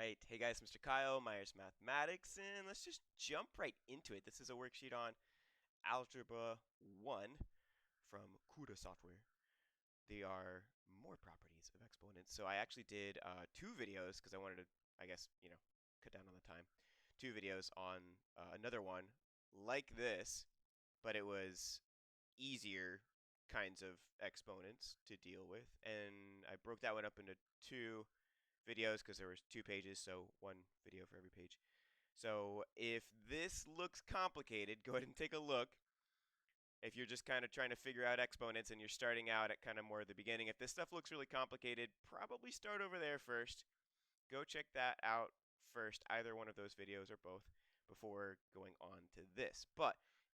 right. Hey guys, Mr. Kyle, Myers Mathematics, and let's just jump right into it. This is a worksheet on Algebra 1 from Kuta software. They are more properties of exponents. So I actually did two videos because I wanted to, I guess, cut down on the time. Two videos on another one like this, but it was easier kinds of exponents to deal with. And I broke that one up into two videos because there was 2 pages, so one video for every page. So if this looks complicated, go ahead and take a look. If you're just kind of trying to figure out exponents and you're starting out at kind of more the beginning, if this stuff looks really complicated, probably start over there first. Go check that out first, either one of those videos or both, before going on to this. But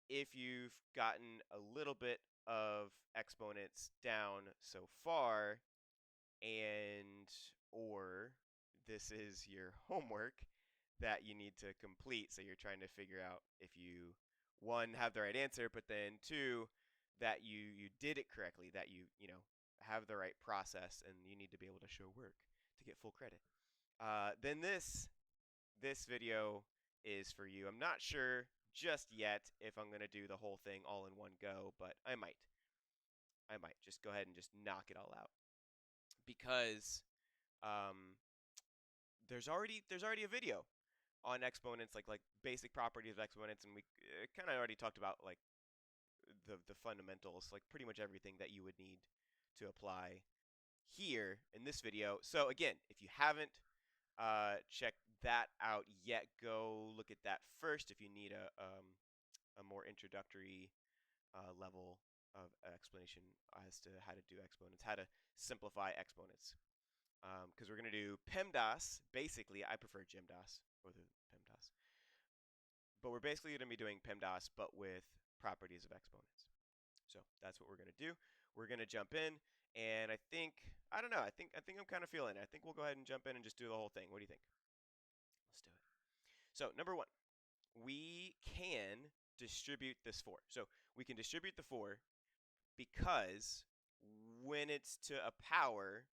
if you've gotten a little bit of exponents down so far, and or this is your homework that you need to complete, so you're trying to figure out if you one have the right answer, but then two that you did it correctly, that you have the right process, and you need to be able to show work to get full credit. Then this video is for you. I'm not sure just yet if I'm going to do the whole thing all in one go, but I might. I might just go ahead and just knock it all out because um, there's already a video on exponents, like basic properties of exponents, and we kind of already talked about like the fundamentals, like pretty much everything that you would need to apply here in this video. So again, if you haven't checked that out yet, go look at that first if you need a more introductory level of explanation as to how to do exponents, how to simplify exponents. Because we're going to do PEMDAS. Basically, I prefer GEMDAS over the PEMDAS. But we're basically going to be doing PEMDAS, but with properties of exponents. So that's what we're going to do. We're going to jump in, and I don't know, I think I'm kind of feeling it. I think we'll go ahead and jump in and just do the whole thing. What do you think? Let's do it. So number one, we can distribute this 4. So we can distribute the 4 because when it's to a power,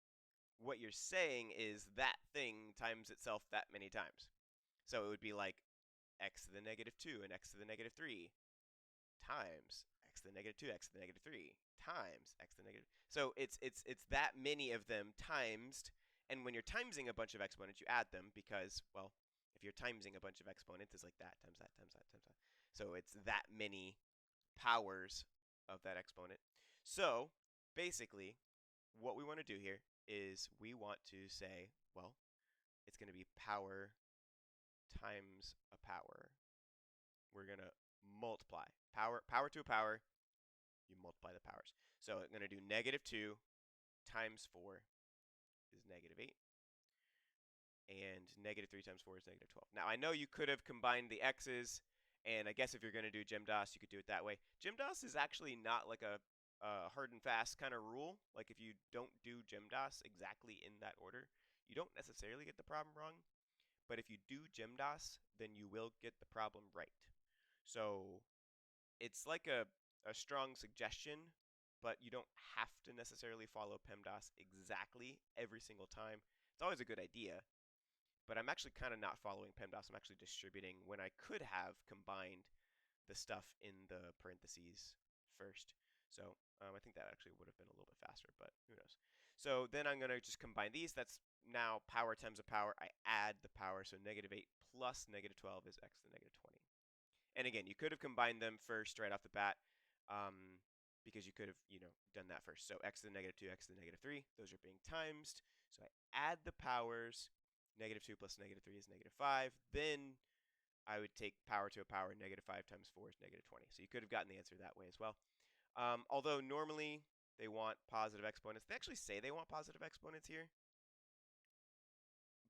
what you're saying is that thing times itself that many times. So it would be like x to the -2 and x to the -3 times x to the -2, x to the -3 times x to the negative. So it's that many of them times, and when you're timesing a bunch of exponents, you add them because, well, if you're timesing a bunch of exponents, it's like that times that times that times that. So it's that many powers of that exponent. So basically, what we want to do here is we want to say, well, it's going to be power times a power. We're going to multiply. Power to a power, you multiply the powers. So I'm going to do -2 times 4 is -8. And -3 times 4 is -12. Now, I know you could have combined the x's, and I guess if you're going to do GEMDAS, you could do it that way. GEMDAS is actually not like a hard and fast kind of rule. Like if you don't do GEMDAS exactly in that order, you don't necessarily get the problem wrong. But if you do GEMDAS, then you will get the problem right. So it's like a strong suggestion, but you don't have to necessarily follow PEMDAS exactly every single time. It's always a good idea, but I'm actually kind of not following PEMDAS. I'm actually distributing when I could have combined the stuff in the parentheses first. So I think that actually would have been a little bit faster, but who knows. So then I'm going to just combine these. That's now power times a power. I add the power, so -8 plus -12 is x to the -20. And again, you could have combined them first right off the bat, because you could have, done that first. So x to the -2, x to the -3, those are being timesed. So I add the powers. -2 plus -3 is -5. Then I would take power to a power. -5 times 4 is -20. So you could have gotten the answer that way as well. Although normally they want positive exponents. They actually say they want positive exponents here.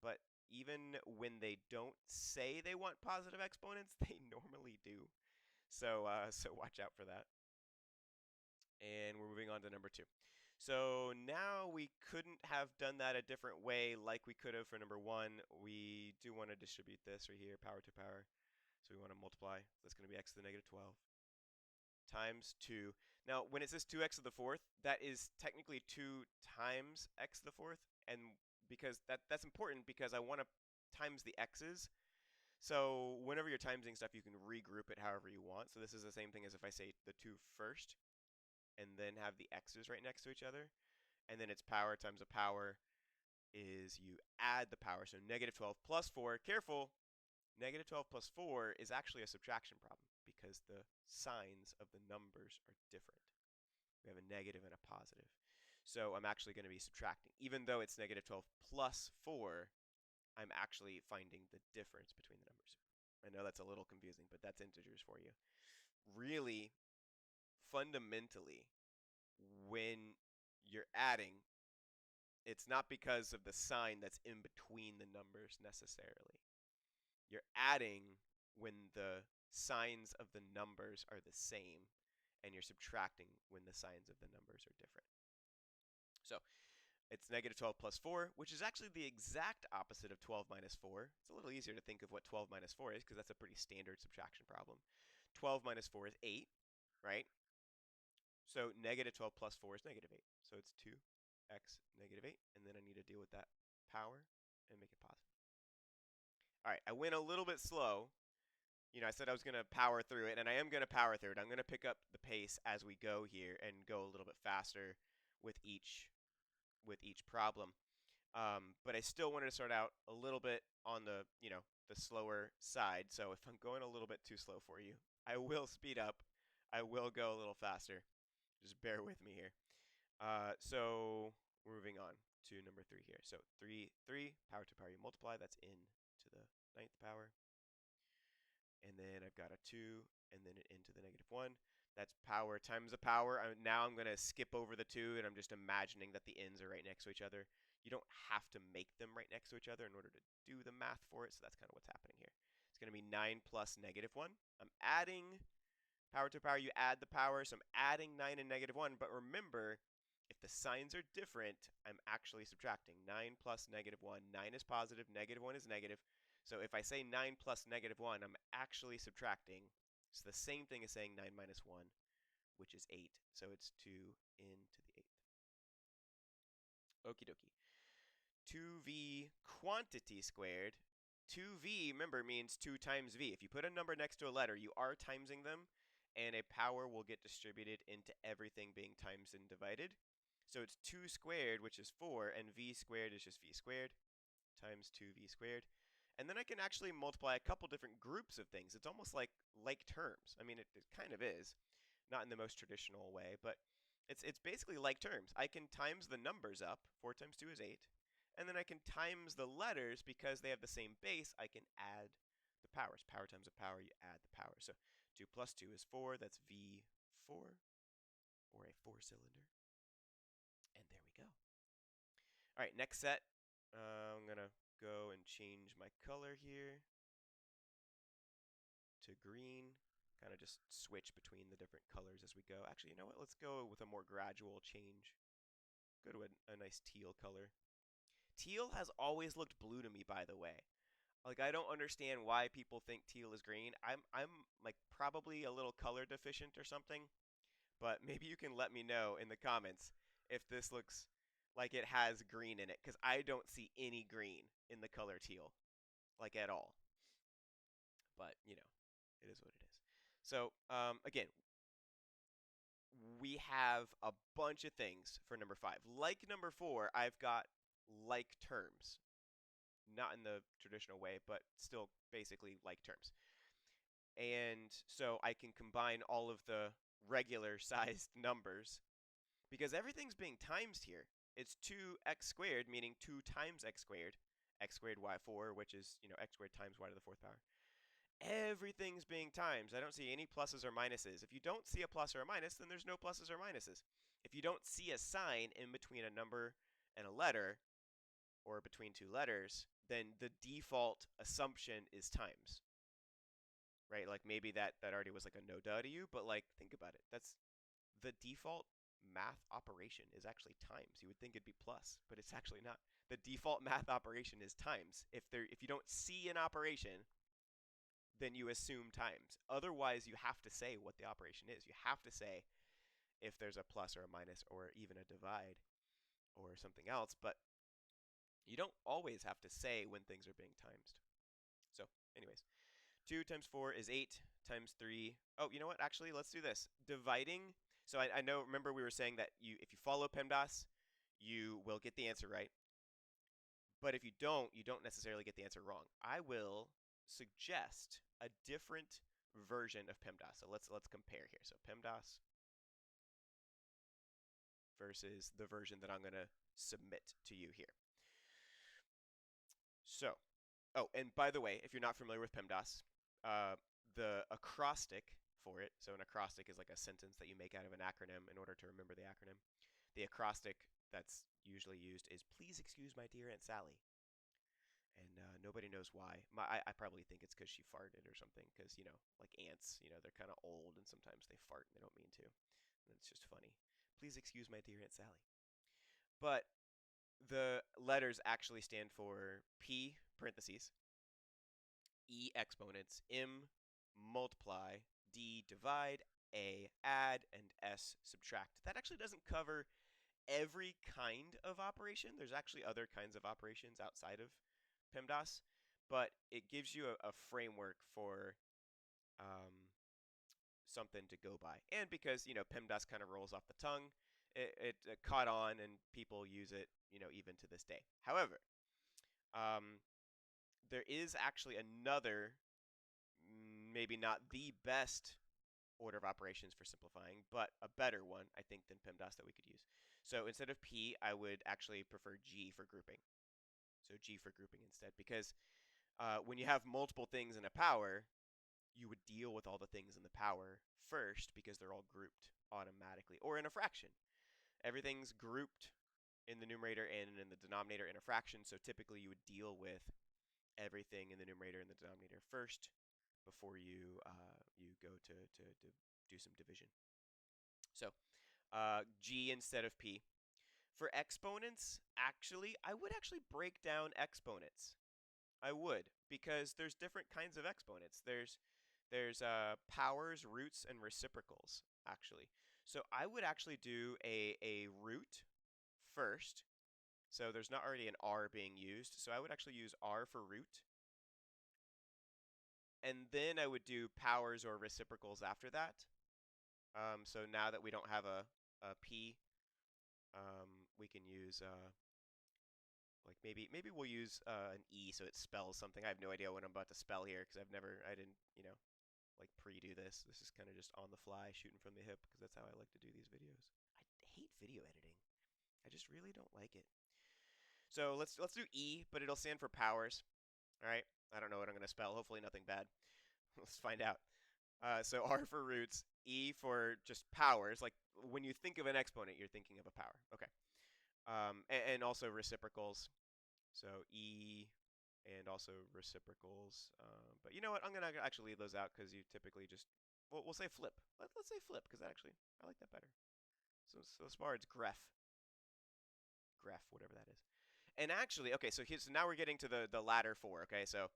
But even when they don't say they want positive exponents, they normally do. So watch out for that. And we're moving on to number 2. So now we couldn't have done that a different way like we could have for number 1. We do want to distribute this right here, power to power. So we want to multiply. That's going to be x to the -12 times 2. Now, when it says 2x to the 4th, that is technically 2 times x to the 4th. And because that's important, because I want to times the x's. So whenever you're timesing stuff, you can regroup it however you want. So this is the same thing as if I say the 2 first and then have the x's right next to each other. And then it's power times a power is you add the power. So negative 12 plus 4. Careful, negative 12 plus 4 is actually a subtraction problem because the signs of the numbers are different. We have a negative and a positive. So I'm actually going to be subtracting. Even though it's negative 12 plus 4, I'm actually finding the difference between the numbers. I know that's a little confusing, but that's integers for you. Really, fundamentally, when you're adding, it's not because of the sign that's in between the numbers necessarily. You're adding when the signs of the numbers are the same, and you're subtracting when the signs of the numbers are different. So it's negative 12 plus 4, which is actually the exact opposite of 12 minus 4. It's a little easier to think of what 12 minus 4 is because that's a pretty standard subtraction problem. 12 minus 4 is 8, right? So negative 12 plus 4 is negative 8. So it's 2x negative 8. And then I need to deal with that power and make it positive. All right, I went a little bit slow. I said I was going to power through it, and I am going to power through it. I'm going to pick up the pace as we go here and go a little bit faster with each problem. But I still wanted to start out a little bit on the slower side. So if I'm going a little bit too slow for you, I will speed up. I will go a little faster. Just bear with me here. So moving on to number 3 here. So 3, power to power you multiply. That's in to the 9th power. And then I've got a 2, and then an into the negative 1. That's power times a power. Now I'm going to skip over the 2, and I'm just imagining that the ends are right next to each other. You don't have to make them right next to each other in order to do the math for it, so that's kind of what's happening here. It's going to be 9 plus negative 1. I'm adding power to power. You add the power, so I'm adding 9 and negative 1. But remember, if the signs are different, I'm actually subtracting. 9 plus negative 1. 9 is positive, negative 1 is negative. So if I say 9 plus negative 1, I'm actually subtracting. It's the same thing as saying 9 minus 1, which is 8. So it's 2 into the 8th. Okie dokie. 2v quantity squared. 2v, remember, means 2 times v. If you put a number next to a letter, you are timesing them, and a power will get distributed into everything being times and divided. So it's 2 squared, which is 4, and v squared is just v squared times 2v squared. And then I can actually multiply a couple different groups of things. It's almost like terms. I mean, it kind of is. Not in the most traditional way, but it's basically like terms. I can times the numbers up. 4 times 2 is 8. And then I can times the letters because they have the same base. I can add the powers. Power times a power, you add the power. So 2 plus 2 is 4. That's V4, or a 4-cylinder. And there we go. All right, next set. I'm going to go and change my color here to green. Kind of just switch between the different colors as we go. Actually, you know what? Let's go with a more gradual change. Go to a nice teal color. Teal has always looked blue to me, by the way. Like, I don't understand why people think teal is green. I'm like probably a little color deficient or something, but maybe you can let me know in the comments if this looks like it has green in it, because I don't see any green in the color teal, like at all. But, it is what it is. So, again, we have a bunch of things for number 5. Like number 4, I've got like terms. Not in the traditional way, but still basically like terms. And so I can combine all of the regular sized numbers because everything's being times here. It's 2x squared, meaning 2 times x squared y4, which is, x squared times y to the 4th power. Everything's being times. I don't see any pluses or minuses. If you don't see a plus or a minus, then there's no pluses or minuses. If you don't see a sign in between a number and a letter, or between 2 letters, then the default assumption is times. Right? Like maybe that already was like a no duh to you, but like think about it. That's the default math operation is actually times. You would think it'd be plus, but it's actually not. The default math operation is times. If you don't see an operation, then you assume times. Otherwise, you have to say what the operation is. You have to say if there's a plus or a minus or even a divide or something else. But You don't always have to say when things are being times. So, anyways, 2 times 4 is 8 times 3. Oh, you know what? Actually, let's do this. Dividing. So I know, remember we were saying that if you follow PEMDAS, you will get the answer right. But if you don't necessarily get the answer wrong. I will suggest a different version of PEMDAS. So let's compare here. So PEMDAS versus the version that I'm going to submit to you here. So, oh, and by the way, if you're not familiar with PEMDAS, the acrostic for it, so an acrostic is like a sentence that you make out of an acronym in order to remember the acronym. The acrostic that's usually used is "Please excuse my dear Aunt Sally," and nobody knows why. I probably think it's because she farted or something. Because like ants, they're kind of old and sometimes they fart and they don't mean to, and it's just funny. Please excuse my dear Aunt Sally. But the letters actually stand for P parentheses, E exponents, M multiply, D divide, A add, and S subtract. That actually doesn't cover every kind of operation. There's actually other kinds of operations outside of PEMDAS, but it gives you a framework for um, something to go by. And because PEMDAS kind of rolls off the tongue, it caught on and people use it even to this day. However, um, there is actually another, maybe not the best order of operations for simplifying, but a better one, I think, than PEMDAS that we could use. So instead of P, I would actually prefer G for grouping. So G for grouping instead, because when you have multiple things in a power, you would deal with all the things in the power first because they're all grouped automatically. Or in a fraction, everything's grouped in the numerator and in the denominator in a fraction, so typically you would deal with everything in the numerator and the denominator first before you go to do some division. So G instead of P. For exponents, I would actually break down exponents. I would, because there's different kinds of exponents. There's powers, roots, and reciprocals, actually. So I would actually do a root first. So there's not already an R being used. So I would actually use R for root. And then I would do powers or reciprocals after that. So now that we don't have a P, we can use like maybe we'll use an E so it spells something. I have no idea what I'm about to spell here because I didn't like pre-do this. This is kind of just on the fly, shooting from the hip because that's how I like to do these videos. I hate video editing. I just really don't like it. So let's do E, but it'll stand for powers. All right. I don't know what I'm gonna spell. Hopefully nothing bad. Let's find out. So R for roots, E for just powers. Like when you think of an exponent, you're thinking of a power. Okay. And also reciprocals. So E and also reciprocals. But you know what? I'm going to actually leave those out because you typically just, we'll say flip. Let's say flip because I like that better. So as far as graph, whatever that is. And actually, okay, so now we're getting to the latter four, okay? So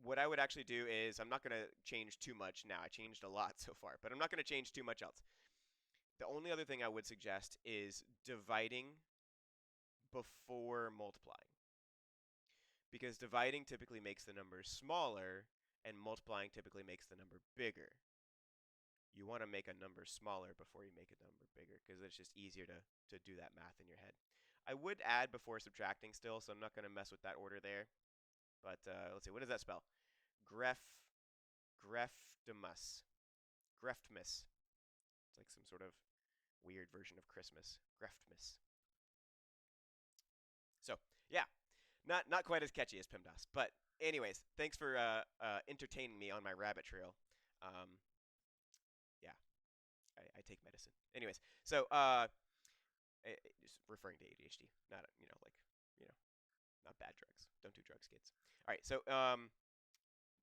what I would actually do is I'm not going to change too much now. I changed a lot so far, but I'm not going to change too much else. The only other thing I would suggest is dividing before multiplying. Because dividing typically makes the number smaller and multiplying typically makes the number bigger. You want to make a number smaller before you make a number bigger because it's just easier to do that math in your head. I would add before subtracting still, so I'm not going to mess with that order there. But let's see, what does that spell? Greftimus. Greftmas. It's like some sort of weird version of Christmas. Greftmas. So, yeah, not quite as catchy as PEMDAS. But anyways, thanks for entertaining me on my rabbit trail. Um, yeah, I take medicine. Anyways, so just referring to ADHD, not like you know not bad drugs. Don't do drugs, kids. All right, so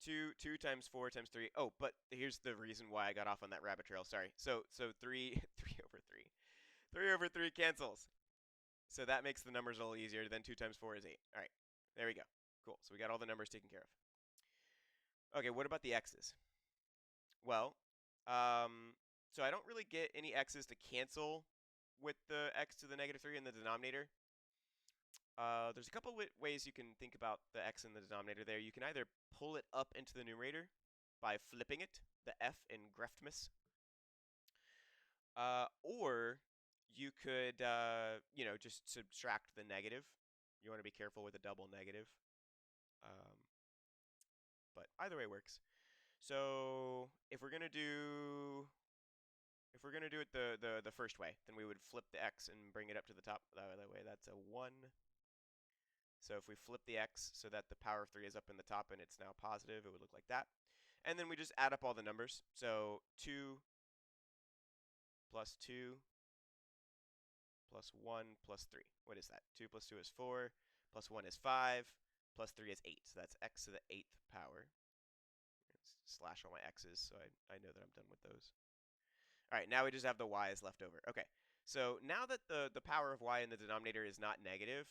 2 times 4 times 3. Oh, but here's the reason why I got off on that rabbit trail. Sorry. So 3 3 over 3 cancels. So that makes the numbers a little easier. Then 2 times 4 is 8. All right, there we go. Cool. So we got all the numbers taken care of. Okay, what about the x's? Well, so I don't really get any x's to cancel with the x to the negative 3 in the denominator. There's a couple ways you can think about the x in the denominator there. You can either pull it up into the numerator by flipping it, the f in Greftmas, or you could, just subtract the negative. You want to be careful with a double negative, um, but either way works. So if we're gonna do it the first way, then we would flip the x and bring it up to the top. That way, that's a 1. So if we flip the x so that the power of 3 is up in the top and it's now positive, it would look like that. And then we just add up all the numbers. So 2 plus 2 plus 1 plus 3. What is that? 2 plus 2 is 4, plus 1 is 5, plus 3 is 8. So that's x to the 8th power. Slash all my x's so I know that I'm done with those. All right, now we just have the y's left over. Okay, so now that the power of y in the denominator is not negative,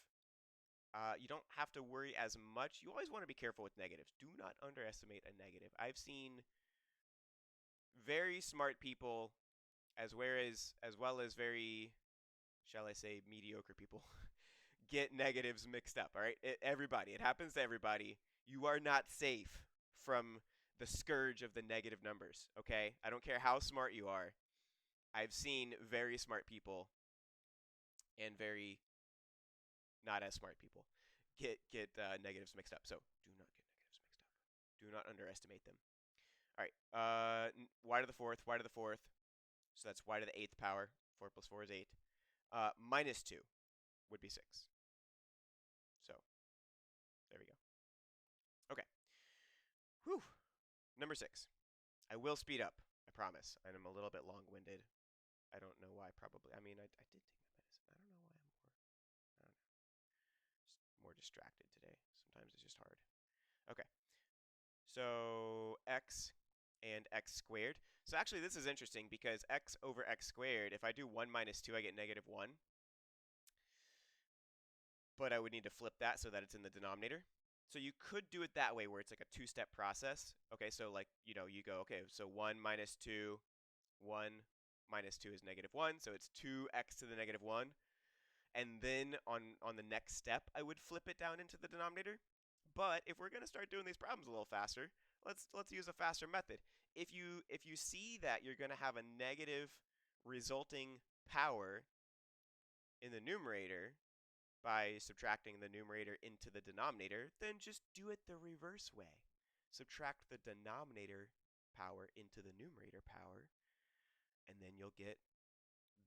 you don't have to worry as much. You always want to be careful with negatives. Do not underestimate a negative. I've seen very smart people as well as very, shall I say, mediocre people get negatives mixed up, all right? Everybody. It happens to everybody. You are not safe from the scourge of the negative numbers, okay? I don't care how smart you are. I've seen very smart people and very not as smart people get negatives mixed up. So do not get negatives mixed up. Do not underestimate them. All right, y to the fourth, y to the fourth. So that's y to the 8th power. 4 plus 4 is 8. Minus 2 would be 6. So there we go. Okay. Whew. Number 6. I will speed up. I promise. And I'm a little bit long-winded. I don't know why. Probably. I mean, I did take my medicine. I don't know why I'm more. I don't know. Just more distracted today. Sometimes it's just hard. Okay. So x and x squared. So actually this is interesting because x over x squared, if I do 1 minus 2, I get negative 1. But I would need to flip that so that it's in the denominator. So you could do it that way where it's like a two-step process. Okay, so like, you go, okay, so 1 minus 2, 1 minus 2 is negative 1. So it's 2x to the negative 1. And then on the next step, I would flip it down into the denominator. But if we're going to start doing these problems a little faster, let's use a faster method. If you see that you're going to have a negative resulting power in the numerator by subtracting the numerator into the denominator, then just do it the reverse way. Subtract the denominator power into the numerator power, and then you'll get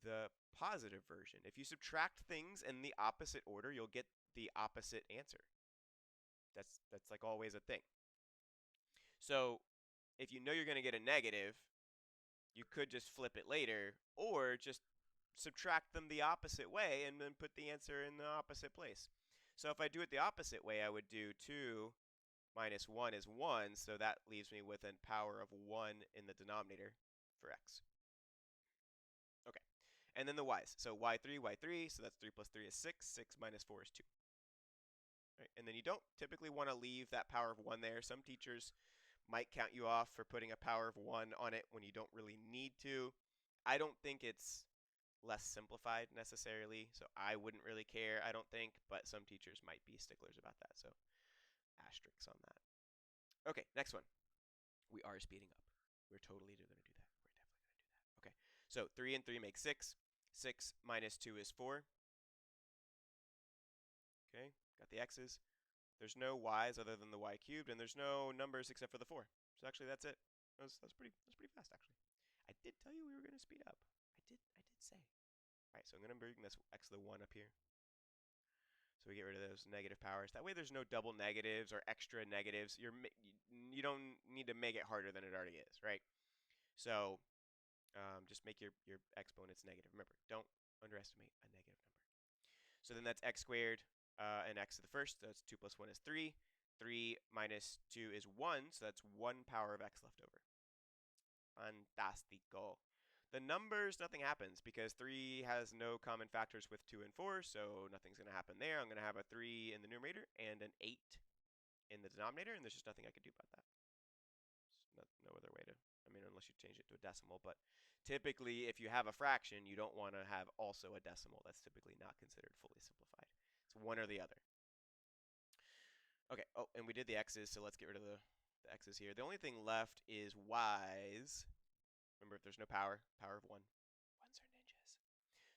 the positive version. If you subtract things in the opposite order, you'll get the opposite answer. That's like always a thing. So if you know you're going to get a negative, you could just flip it later, or just subtract them the opposite way and then put the answer in the opposite place. So if I do it the opposite way, I would do 2 minus 1 is 1, so that leaves me with a power of 1 in the denominator for x. Okay, and then the y's. So y3, y3, so that's 3 plus 3 is 6, 6 minus 4 is 2. Right, and then you don't typically want to leave that power of 1 there. Some teachers might count you off for putting a power of 1 on it when you don't really need to. I don't think it's less simplified necessarily, so I wouldn't really care, I don't think, but some teachers might be sticklers about that, so asterisks on that. Okay, next one. We are speeding up. We're totally going to do that. We're definitely going to do that. Okay, so 3 and 3 make 6. 6 minus 2 is 4. Okay, got the x's. There's no y's other than the y cubed, and there's no numbers except for the 4. So actually that's it. That's pretty fast, actually. I did tell you we were going to speed up. I did say. All right, so I'm going to bring this x to the 1 up here. So we get rid of those negative powers. That way there's no double negatives or extra negatives. You don't need to make it harder than it already is, right? So just make your exponents negative. Remember, don't underestimate a negative number. So then that's x squared and x to the first. So that's 2 plus 1 is 3. 3 minus 2 is 1, so that's 1 power of x left over. Fantastico. The numbers, nothing happens because 3 has no common factors with 2 and 4, so nothing's going to happen there. I'm going to have a 3 in the numerator and an 8 in the denominator, and there's just nothing I could do about that. There's no other way to, I mean, unless you change it to a decimal, but typically if you have a fraction, you don't want to have also a decimal. That's typically not considered fully simplified. It's one or the other. Okay, oh, and we did the x's, so let's get rid of the x's here. The only thing left is y's. Remember, if there's no power, power of 1. Ones are ninjas.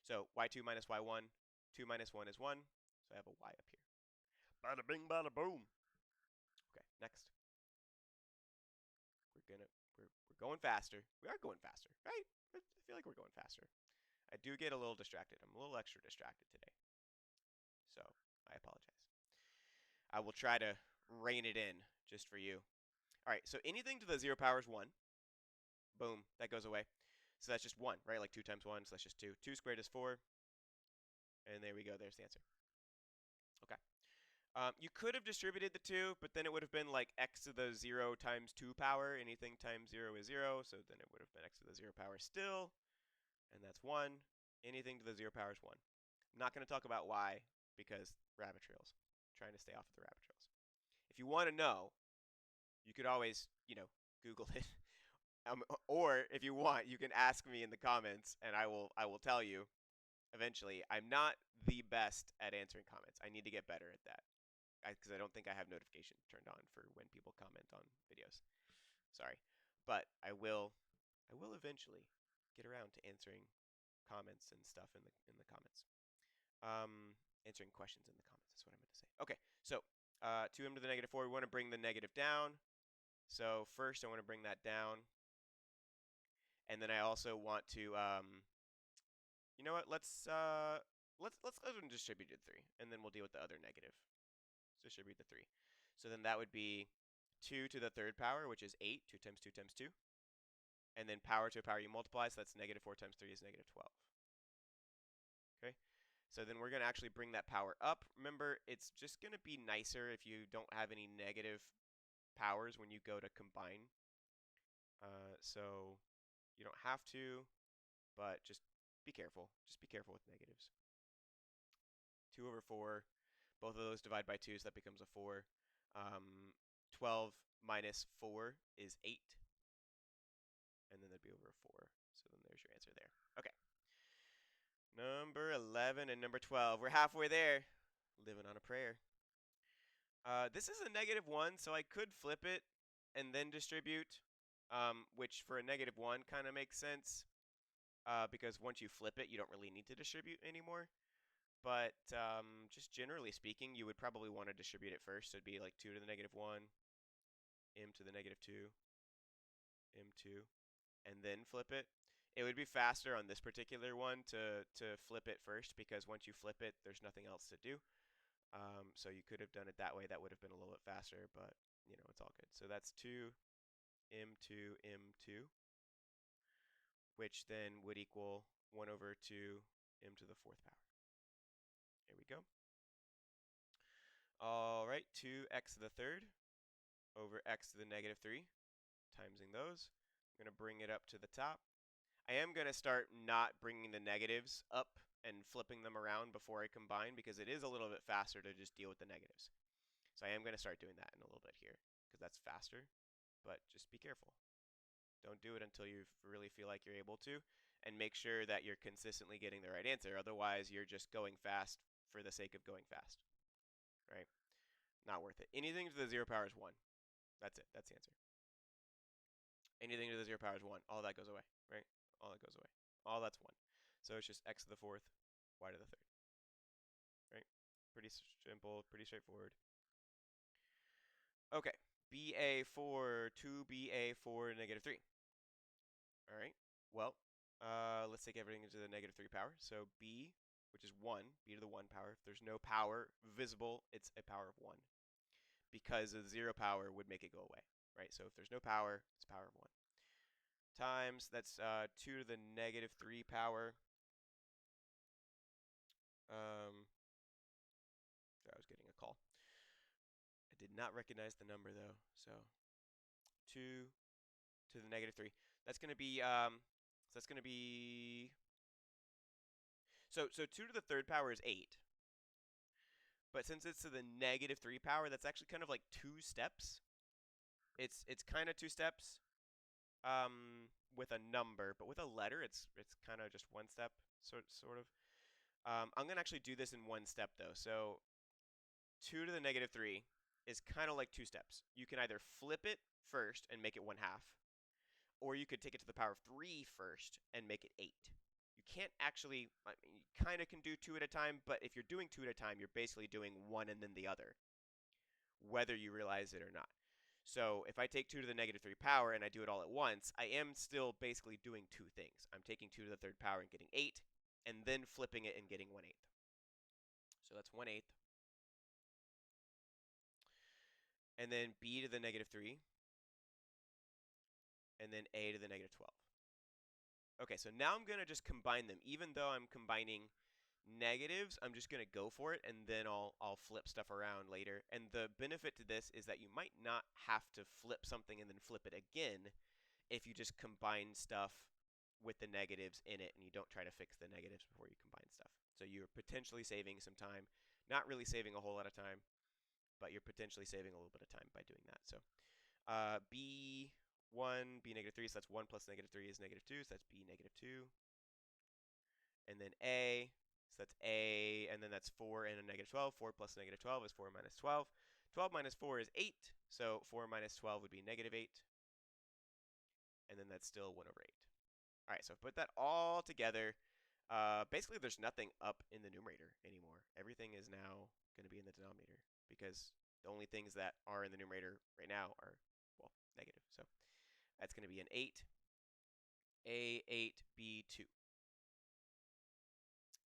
So y2 minus y1, 2 minus 1 is 1, so I have a y up here. Bada bing, bada boom. Okay, next. We're going faster. We are going faster, right? I feel like we're going faster. I do get a little distracted. I'm a little extra distracted today. So, I apologize. I will try to rein it in just for you. All right, so anything to the 0 power is 1. Boom, that goes away. So that's just 1, right? Like 2 times 1, so that's just 2. 2 squared is 4. And there we go. There's the answer. Okay. You could have distributed the 2, but then it would have been like x to the 0 times 2 power. Anything times 0 is 0, so then it would have been x to the 0 power still. And that's 1. Anything to the 0 power is 1. I'm not going to talk about y because rabbit trails. I'm trying to stay off of the rabbit trails. If you want to know, you could always, Google it. Or if you want, you can ask me in the comments, and I will tell you eventually. I'm not the best at answering comments. I need to get better at that because I don't think I have notification turned on for when people comment on videos. Sorry, but I will eventually get around to answering comments and stuff in the comments. Answering questions in the comments is what I meant to say. Okay, so 2m to the negative 4. We want to bring the negative down. So first, I want to bring that down. And then I also want to, you know what? Let's go and distribute the 3, and then we'll deal with the other negative. Let's distribute the 3. So then that would be 2 to the 3rd power, which is 8. 2 times 2 times 2. And then power to a power you multiply, so that's negative 4 times 3 is negative 12. Okay? So then we're going to actually bring that power up. Remember, it's just going to be nicer if you don't have any negative powers when you go to combine. So you don't have to, but just be careful. Just be careful with negatives. 2 over 4. Both of those divide by 2, so that becomes a 4. 12 minus 4 is 8. And then that'd be over 4. So then there's your answer there. Okay. Number 11 and number 12. We're halfway there. Living on a prayer. This is a negative 1, so I could flip it and then distribute, which for a negative 1 kind of makes sense. Because once you flip it, you don't really need to distribute anymore. But just generally speaking, you would probably want to distribute it first. So it'd be like 2 to the negative 1, m to the negative 2, m2, and then flip it. It would be faster on this particular one to flip it first, because once you flip it, there's nothing else to do. So you could have done it that way. That would have been a little bit faster, but it's all good. So that's 2 m2 m2, which then would equal 1 over 2 m to the 4th power. There we go. All right, 2x to the 3rd over x to the negative 3, timesing those. I'm going to bring it up to the top. I am going to start not bringing the negatives up and flipping them around before I combine, because it is a little bit faster to just deal with the negatives. So I am going to start doing that in a little bit here, because that's faster, but just be careful. Don't do it until you really feel like you're able to, and make sure that you're consistently getting the right answer. Otherwise, you're just going fast for the sake of going fast, right? Not worth it. Anything to the 0 power is 1. That's it. That's the answer. Anything to the 0 power is 1. All that goes away, right? All that goes away. All that's 1. So it's just x to the 4th, y to the 3rd. Right? Pretty simple, pretty straightforward. Okay. BA4, 2BA4, negative 3. All right. Well, let's take everything into the negative 3 power. So b, which is 1, b to the 1 power. If there's no power visible, it's a power of 1. Because the 0 power would make it go away, right? So if there's no power, it's power of 1. Times, that's 2 to the negative 3 power. Sorry, I was getting a call. I did not recognize the number though. So 2 to the negative 3. That's going to be so 2 to the 3rd power is 8. But since it's to the negative 3 power, that's actually kind of like 2 steps. It's kind of 2 steps with a number, but with a letter, it's kind of just 1 step, sort of. I'm going to actually do this in one step, though. So 2 to the negative 3 is kind of like two steps. You can either flip it first and make it 1/2, or you could take it to the power of 3 first and make it 8. You can't actually, I mean, you kind of can do 2 at a time, but if you're doing 2 at a time, you're basically doing one and then the other, whether you realize it or not. So if I take 2 to the negative 3 power and I do it all at once, I am still basically doing two things. I'm taking 2 to the third power and getting 8, and then flipping it and getting 1/8. So that's 1/8. And then b to the negative 3, and then a to the negative 12. Okay, so now I'm going to just combine them. Even though I'm combining negatives, I'm just going to go for it, and then I'll flip stuff around later. And the benefit to this is that you might not have to flip something and then flip it again if you just combine stuff with the negatives in it and you don't try to fix the negatives before you combine stuff. So you're potentially saving some time. Not really saving a whole lot of time, but you're potentially saving a little bit of time by doing that. So b1, b negative 3, so that's 1 plus negative 3 is negative 2, so that's b negative 2. And then a, so that's a, and then that's 4 and a negative 12. 4 plus negative 12 is 4 minus 12. 12 minus 4 is 8, so 4 minus 12 would be negative 8. And then that's still 1 over 8. All right, so put that all together. Basically, there's nothing up in the numerator anymore. Everything is now going to be in the denominator because the only things that are in the numerator right now are, well, negative. So that's going to be an 8, A8, B2.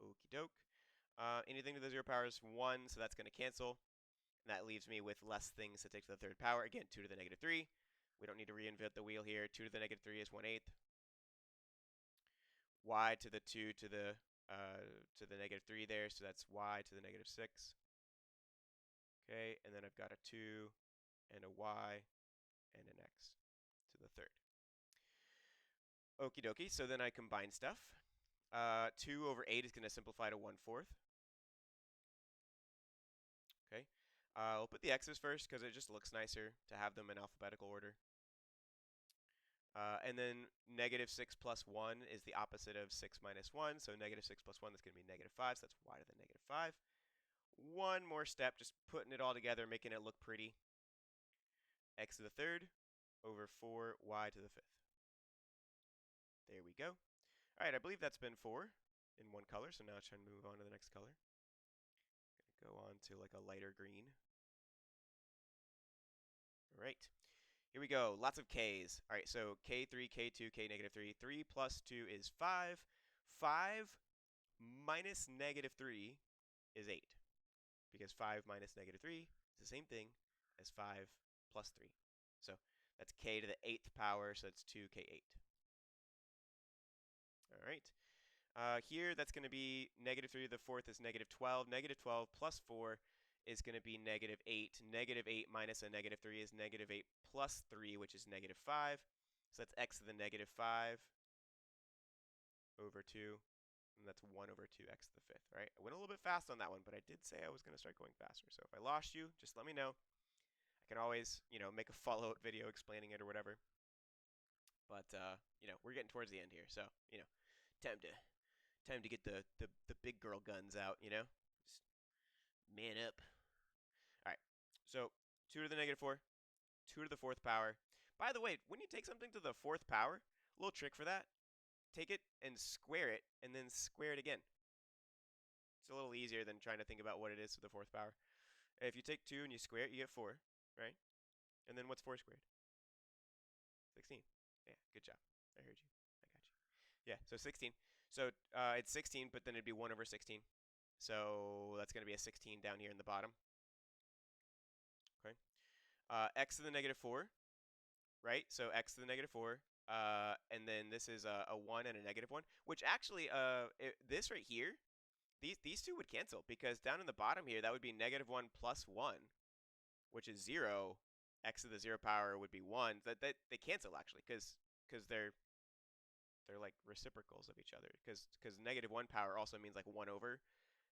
Okie doke. Anything to the 0 power is 1, so that's going to cancel. And that leaves me with less things to take to the third power. Again, 2 to the negative 3. We don't need to reinvent the wheel here. 2 to the negative 3 is 1/8. Y to the 2 to the negative 3 there, so that's y to the negative 6. Okay, and then I've got a 2 and a y and an x to the third. Okie dokie, so then I combine stuff. 2 over 8 is going to simplify to 1/4. Okay, we'll put the x's first because it just looks nicer to have them in alphabetical order. And then negative 6 plus 1 is the opposite of 6 minus 1. So negative 6 plus 1 is going to be negative 5. So that's y to the negative 5. One more step, just putting it all together, making it look pretty. X to the third over 4y to the fifth. There we go. All right, I believe that's been 4 in one color. So now it's time to move on to the next color. Going to go on to like a lighter green. All right. Here we go. Lots of k's. All right, so k3, k2, k negative 3. 3 plus 2 is 5. 5 minus negative 3 is 8. Because 5 minus negative 3 is the same thing as 5 plus 3. So that's k to the 8th power, so that's 2k8. All right. Here, that's going to be negative 3 to the 4th is negative 12. Negative 12 plus 4 is going to be negative 8. Negative 8 minus a negative 3 is negative 8 plus 3, which is negative 5. So that's x to the negative 5 over 2. And that's 1 over 2x to the 5th, right? I went a little bit fast on that one, but I did say I was going to start going faster. So if I lost you, just let me know. I can always, make a follow-up video explaining it or whatever. But, we're getting towards the end here. So, time to get the big girl guns out, Just man up. All right, so 2 to the negative 4, 2 to the 4th power. By the way, when you take something to the 4th power, a little trick for that, take it and square it, and then square it again. It's a little easier than trying to think about what it is to the 4th power. If you take 2 and you square it, you get 4, right? And then what's 4 squared? 16. Yeah, good job. I heard you. I got you. Yeah, so 16. So it's 16, but then it'd be 1 over 16. So that's going to be a 16 down here in the bottom. Okay. X to the negative 4, right? So x to the negative 4. And then this is a 1 and a negative 1, which actually, this right here, these two would cancel because down in the bottom here, that would be negative 1 plus 1, which is 0. X to the 0 power would be 1. They cancel actually because they're like reciprocals of each other because negative 1 power also means like 1 over.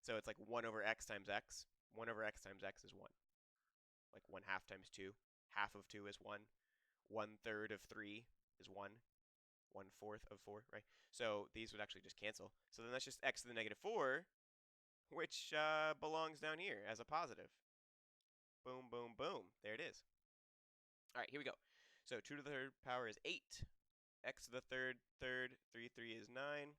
So it's like 1 over x times x. 1 over x times x is 1. Like 1/2 times 2. Half of 2 is 1. 1/3 of 3 is 1. 1/4 of 4, right? So these would actually just cancel. So then that's just x to the negative 4 which belongs down here as a positive. Boom, boom, boom. There it is. All right, here we go. So 2 to the third power is 8. X to the third, 3, 3 is 9.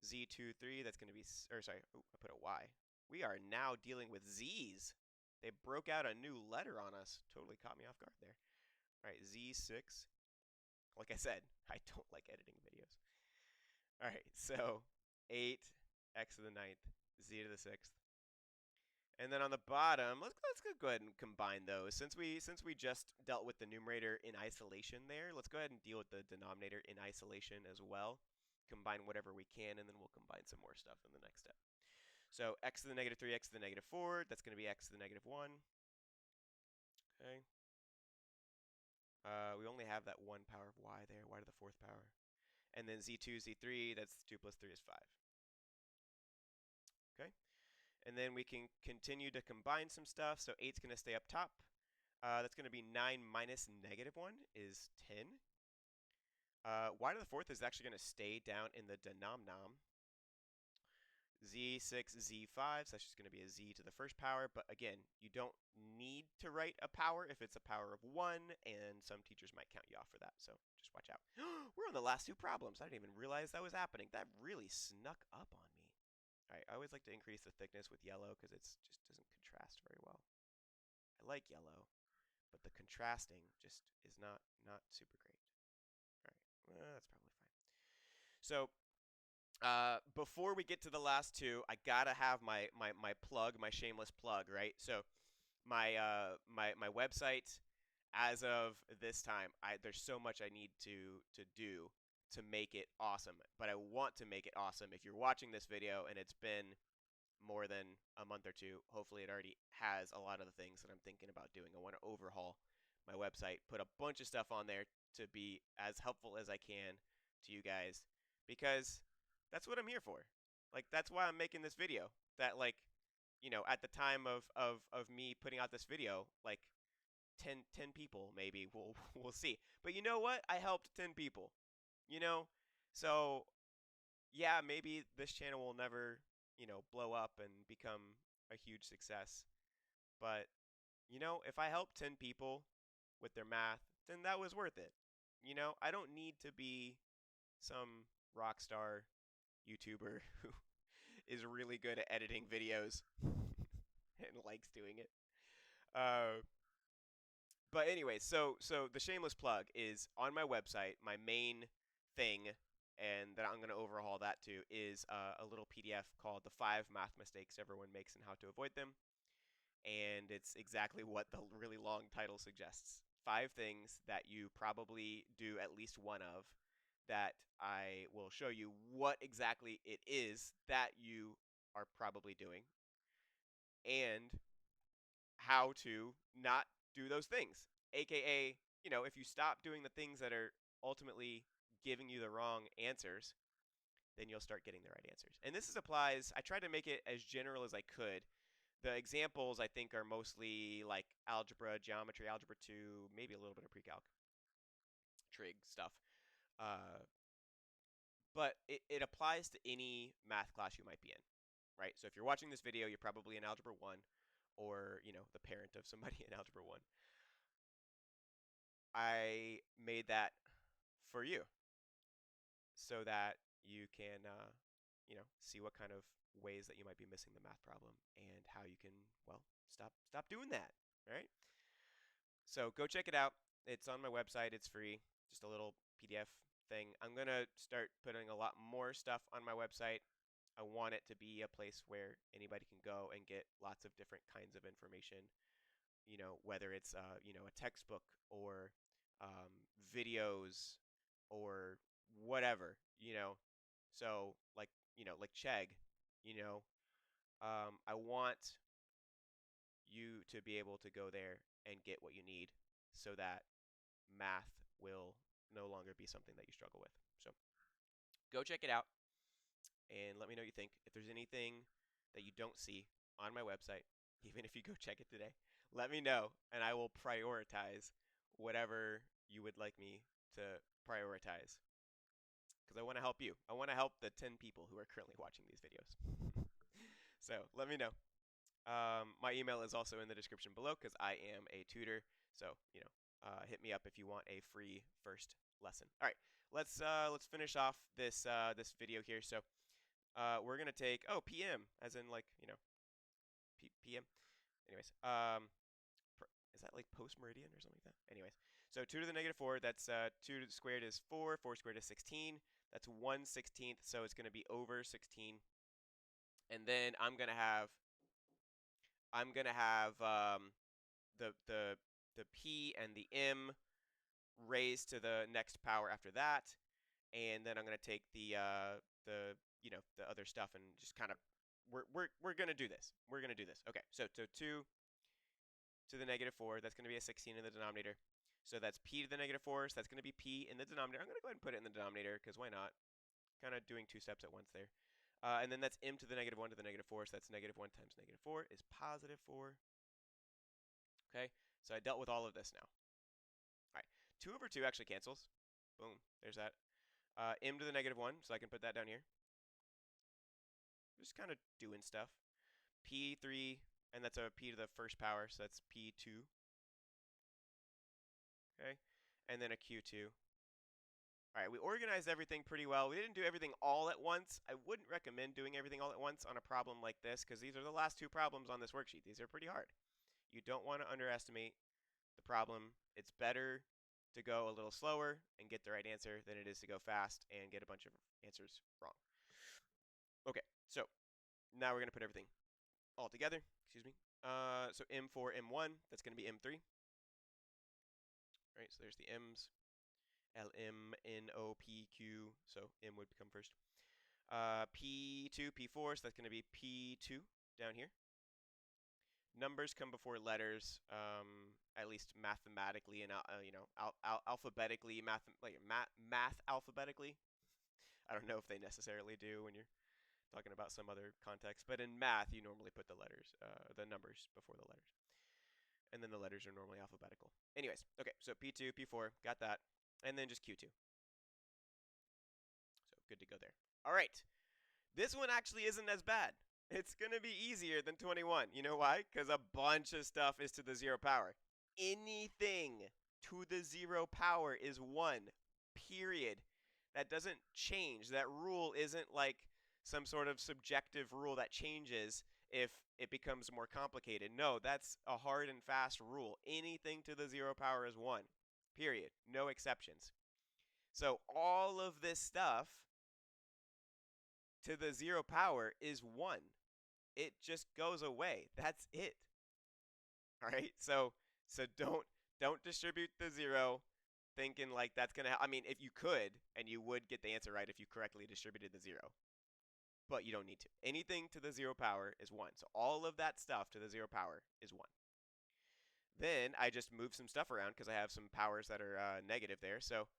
Z2, 3, that's going to be, or sorry, ooh, I put a Y. We are now dealing with Z's. They broke out a new letter on us. Totally caught me off guard there. All right, Z6. Like I said, I don't like editing videos. All right, so 8, X to the ninth, Z to the 6th. And then on the bottom, let's go ahead and combine those. Since we just dealt with the numerator in isolation there, let's go ahead and deal with the denominator in isolation as well. Combine whatever we can, and then we'll combine some more stuff in the next step. So x to the negative 3, x to the negative 4, that's going to be x to the negative 1. Okay. We only have that 1 power of y there, y to the 4th power. And then z2, z3, that's 2 plus 3 is 5. Okay. And then we can continue to combine some stuff. So 8's going to stay up top. That's going to be 9 minus negative 1 is 10. Y to the 4th is actually going to stay down in the denom-nom. Z6, Z5, so that's just going to be a Z to the first power. But again, you don't need to write a power if it's a power of 1, and some teachers might count you off for that. So just watch out. We're on the last 2 problems. I didn't even realize that was happening. That really snuck up on me. All right, I always like to increase the thickness with yellow because it just doesn't contrast very well. I like yellow, but the contrasting just is not super great. All right, well, that's probably fine. So before we get to the last 2, I gotta have my plug, my shameless plug, right? So my my website, as of this time, there's so much I need to do to make it awesome. But I want to make it awesome. If you're watching this video and it's been more than a month or 2, hopefully it already has a lot of the things that I'm thinking about doing. I want to overhaul my website, put a bunch of stuff on there to be as helpful as I can to you guys, because that's what I'm here for. Like, that's why I'm making this video. That, like, you know, at the time of me putting out this video, like 10 people maybe we'll see. But you know what? I helped 10 people. You know? So yeah, maybe this channel will never, you know, blow up and become a huge success. But, you know, if I help 10 people with their math, then that was worth it. You know, I don't need to be some rock star YouTuber who is really good at editing videos and likes doing it. Uh, but anyway, so the shameless plug is on my website. My main thing, and that I'm going to overhaul that too, is a little PDF called "The 5 Math Mistakes Everyone Makes and How to Avoid Them." And it's exactly what the really long title suggests. 5 things that you probably do at least one of, that I will show you what exactly it is that you are probably doing, and how to not do those things. AKA, you know, if you stop doing the things that are ultimately giving you the wrong answers, then you'll start getting the right answers. And this applies, I tried to make it as general as I could. The examples, I think, are mostly like algebra, geometry, algebra 2, maybe a little bit of pre-calc, trig stuff. But it applies to any math class you might be in, right? So if you're watching this video, you're probably in Algebra 1, or, you know, the parent of somebody in Algebra 1. I made that for you so that you can, you know, see what kind of ways that you might be missing the math problem and how you can, well, stop doing that, right? So go check it out. It's on my website. It's free. Just a little PDF thing. I'm going to start putting a lot more stuff on my website. I want it to be a place where anybody can go and get lots of different kinds of information, you know, whether it's, you know, a textbook or videos or whatever, you know. So like, you know, like Chegg, you know, I want you to be able to go there and get what you need so that math will no longer be something that you struggle with. So go check it out and let me know what you think. If there's anything that you don't see on my website, even if you go check it today, let me know and I will prioritize whatever you would like me to prioritize, because I want to help you. I want to help the 10 people who are currently watching these videos. So let me know. My email is also in the description below because I am a tutor. So hit me up if you want a free first lesson. All right, let's finish off this video here. So we're gonna take PM as in like PM. Anyways, is that like post meridian or something like that? Anyways, so 2 to the negative 4. That's 2 squared is 4. 4 squared is 16. That's 1/16. So it's gonna be over 16. And then I'm gonna have the p and the m raised to the next power after that, and then I'm gonna take the other stuff and just kind of we're gonna do this. We're gonna do this. Okay, so 2 to the negative 4. That's gonna be a 16 in the denominator. So that's p to the negative 4. So that's gonna be p in the denominator. I'm gonna go ahead and put it in the denominator because why not? Kind of doing 2 steps at once there. And then that's m to the negative 1 to the negative 4. So that's negative 1 times negative 4 is positive 4. Okay, so I dealt with all of this now. All right, 2 over 2 actually cancels. Boom, there's that. M to the negative 1, so I can put that down here. Just kind of doing stuff. P3, and that's a p to the first power, so that's P2. Okay, and then a Q2. All right, we organized everything pretty well. We didn't do everything all at once. I wouldn't recommend doing everything all at once on a problem like this because these are the last 2 problems on this worksheet. These are pretty hard. You don't want to underestimate the problem. It's better to go a little slower and get the right answer than it is to go fast and get a bunch of answers wrong. Okay, so now we're going to put everything all together. Excuse me. So M4, M1, that's going to be M3. All right, so there's the M's. L, M, N, O, P, Q. So M would come first. P2, P4, so that's going to be P2 down here. Numbers come before letters, at least mathematically and alphabetically, math alphabetically. I don't know if they necessarily do when you're talking about some other context, but in math you normally put the numbers before the letters, and then the letters are normally alphabetical. Anyways, okay, so P2, P4, got that, and then just Q2. So good to go there. All right, this one actually isn't as bad. It's going to be easier than 21. You know why? Because a bunch of stuff is to the 0 power. Anything to the 0 power is 1, period. That doesn't change. That rule isn't like some sort of subjective rule that changes if it becomes more complicated. No, that's a hard and fast rule. Anything to the 0 power is 1, period. No exceptions. So all of this stuff to the 0 power is 1. It just goes away. That's it. All right? So don't distribute the 0 thinking like that's going to I mean, if you could and you would get the answer right if you correctly distributed the 0. But you don't need to. Anything to the 0 power is 1. So all of that stuff to the 0 power is 1. Then I just move some stuff around because I have some powers that are negative there. So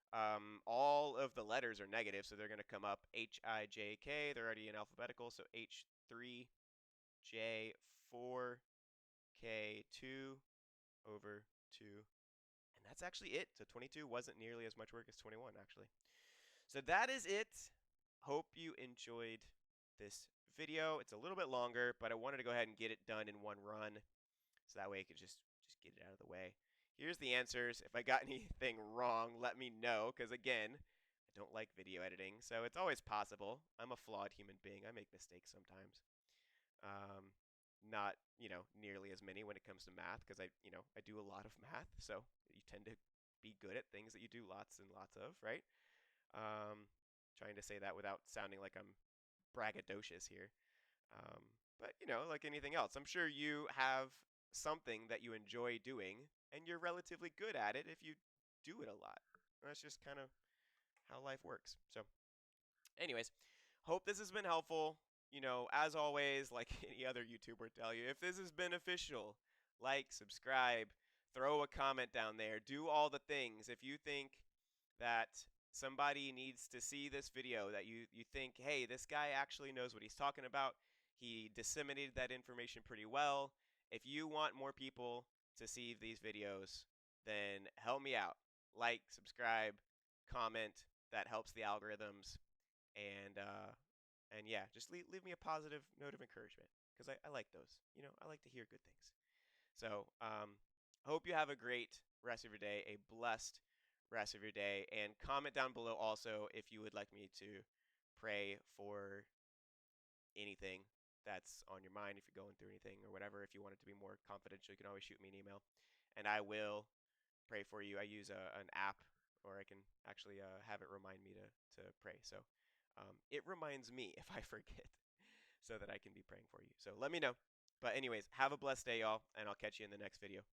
all of the letters are negative, so they're going to come up H, I, J, K. They're already in alphabetical, so H3, J4, K2 over 2. And that's actually it. So 22 wasn't nearly as much work as 21, actually. So that is it. Hope you enjoyed this video. It's a little bit longer, but I wanted to go ahead and get it done in one run. So that way I could just get it out of the way. Here's the answers. If I got anything wrong, let me know, because again, I don't like video editing, so it's always possible. I'm a flawed human being. I make mistakes sometimes. Not, nearly as many when it comes to math, because I do a lot of math, so you tend to be good at things that you do lots and lots of, right? Trying to say that without sounding like I'm braggadocious here. But, like anything else, I'm sure you have something that you enjoy doing, and you're relatively good at it if you do it a lot. That's just kind of how life works. So, anyways, hope this has been helpful. As always, like any other YouTuber would tell you, if this is beneficial, like, subscribe, throw a comment down there, do all the things. If you think that somebody needs to see this video, that you think, hey, this guy actually knows what he's talking about, he disseminated that information pretty well. If you want more people to see these videos, then help me out. Like, subscribe, comment. That helps the algorithms. And yeah, just leave me a positive note of encouragement. because I like those. I like to hear good things. So, I hope you have a great rest of your day, a blessed rest of your day, and comment down below also if you would like me to pray for anything that's on your mind, if you're going through anything or whatever. If you want it to be more confidential, you can always shoot me an email, and I will pray for you. I use an app, or I can actually have it remind me to pray. So it reminds me if I forget, so that I can be praying for you. So let me know. But anyways, have a blessed day, y'all, and I'll catch you in the next video.